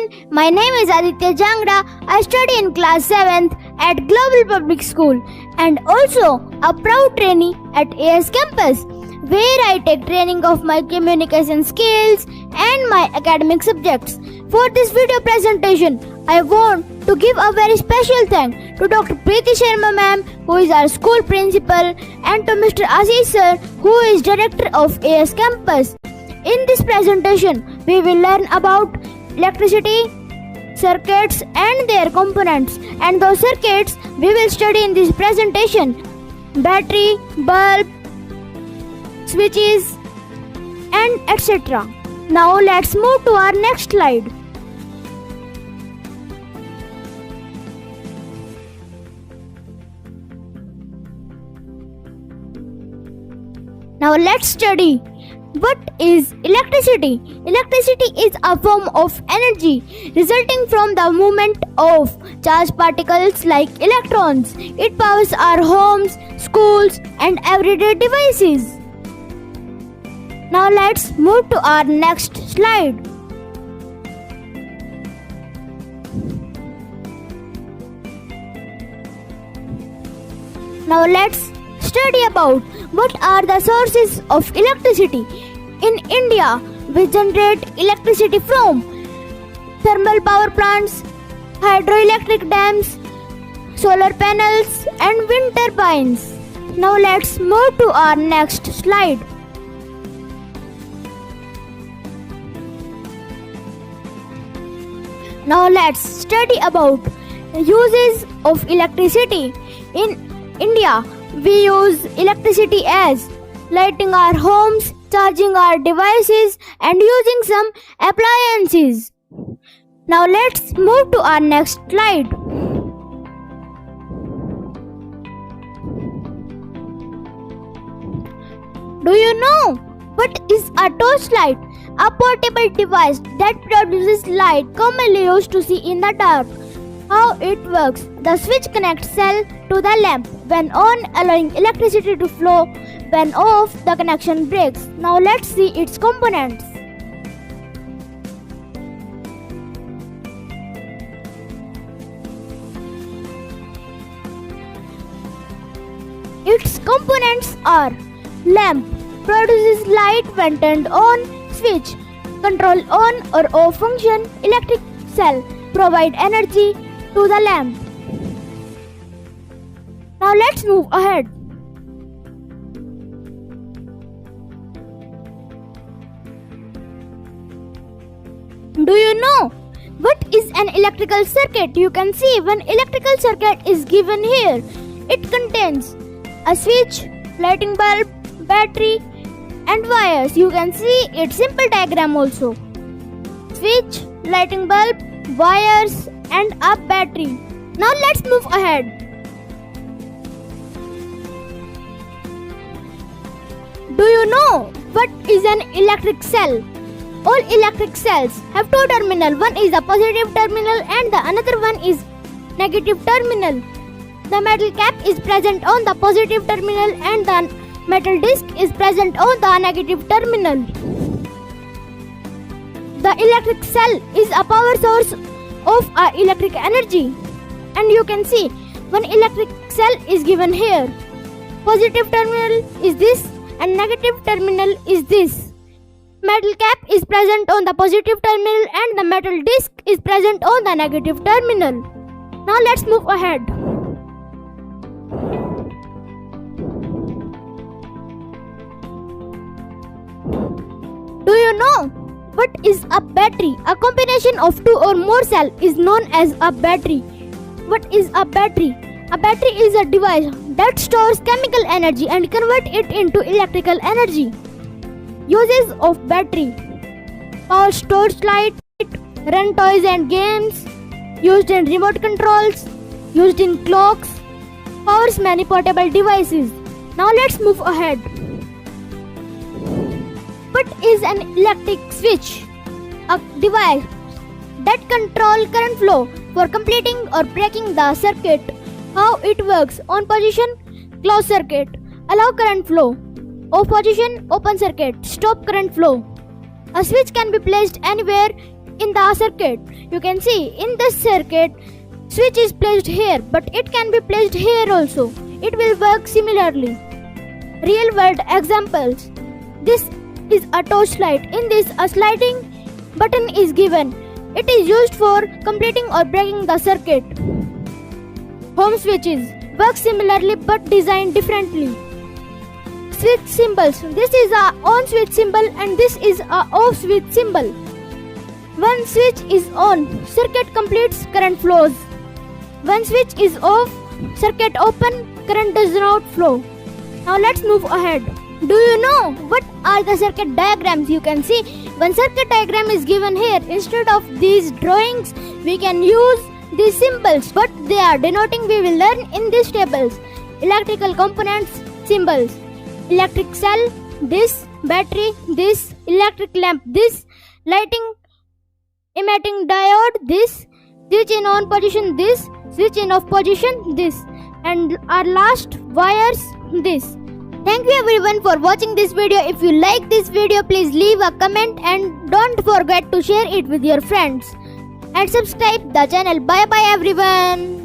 everyone, my name is Aditya Jangra. I study in class 7th at Global Public School and also a proud trainee at AS Campus, where I take training of my communication skills and my academic subjects. For this video presentation, I want to give a very special thank to Dr. Preeti Sharma ma'am, who is our school principal, and to Mr. Aziz sir, who is director of AS Campus. In this presentation, we will learn about electricity, circuits and their components, and those circuits we will study in this presentation: battery, bulb, switches and etc. Now let's move to our next slide. Now let's study what is electricity. Electricity is a form of energy resulting from the movement of charged particles like electrons. It powers our homes, schools and everyday devices. Now let's move to our next slide. Now let's study about what are the sources of electricity. In India, we generate electricity from thermal power plants, hydroelectric dams, solar panels and wind turbines. Now let's move to our next slide. Now let's study about uses of electricity. In India, we use electricity as lighting our homes, charging our devices and using some appliances. Now let's move to our next slide. Do you know what is a torchlight? A portable device that produces light commonly used to see in the dark. How it works: the switch connects cell to the lamp when on, allowing electricity to flow. When off, the connection breaks. Now let's see its components. Its components are: lamp produces light when turned on, switch control on or off function, electric cell provide energy to the lamp. Now let's move ahead. Do you know what is an electrical circuit? You can see one electrical circuit is given here. It contains a switch, lighting bulb, battery and wires. You can see its simple diagram also. Switch, lighting bulb, wires and a battery. Now let's move ahead. Do you know what is an electric cell? All electric cells have two terminals. One is the positive terminal and the another one is negative terminal. The metal cap is present on the positive terminal and the metal disc is present on the negative terminal. The electric cell is a power source of our electric energy, and you can see one electric cell is given here. Positive terminal is this and negative terminal is this. Metal cap is present on the positive terminal and the metal disc is present on the negative terminal. Now let's move ahead. Do you know what is a battery? A combination of two or more cells is known as a battery. What is a battery? A battery is a device that stores chemical energy and converts it into electrical energy. Uses of battery: powers torchlight, run toys and games, used in remote controls, used in clocks, powers many portable devices. Now let's move ahead. What is an electric switch? A device that controls current flow for completing or breaking the circuit. How it works: on position, closed circuit, allow current flow; off position, open circuit, stop current flow. A switch can be placed anywhere in the circuit. You can see in this circuit, switch is placed here, but it can be placed here also. It will work similarly. Real world examples. This is a torchlight. In this, a sliding button is given. It is used for completing or breaking the circuit. Home switches work similarly but designed differently. Switch symbols. This is a on switch symbol and this is a off switch symbol. When switch is on, circuit completes, current flows. When switch is off, circuit open, current does not flow. Now let's move ahead. Do you know what are the circuit diagrams? You can see one circuit diagram is given here. Instead of these drawings, we can use these symbols. What they are denoting we will learn in these tables. Electrical components, symbols. Electric cell, this. Battery, this. Electric lamp, this. Lighting emitting diode, this. Switch in on position, this. Switch in off position, this. And our last wires, this. Thank you everyone for watching this video. If you like this video, please leave a comment and don't forget to share it with your friends. And subscribe the channel. Bye bye everyone.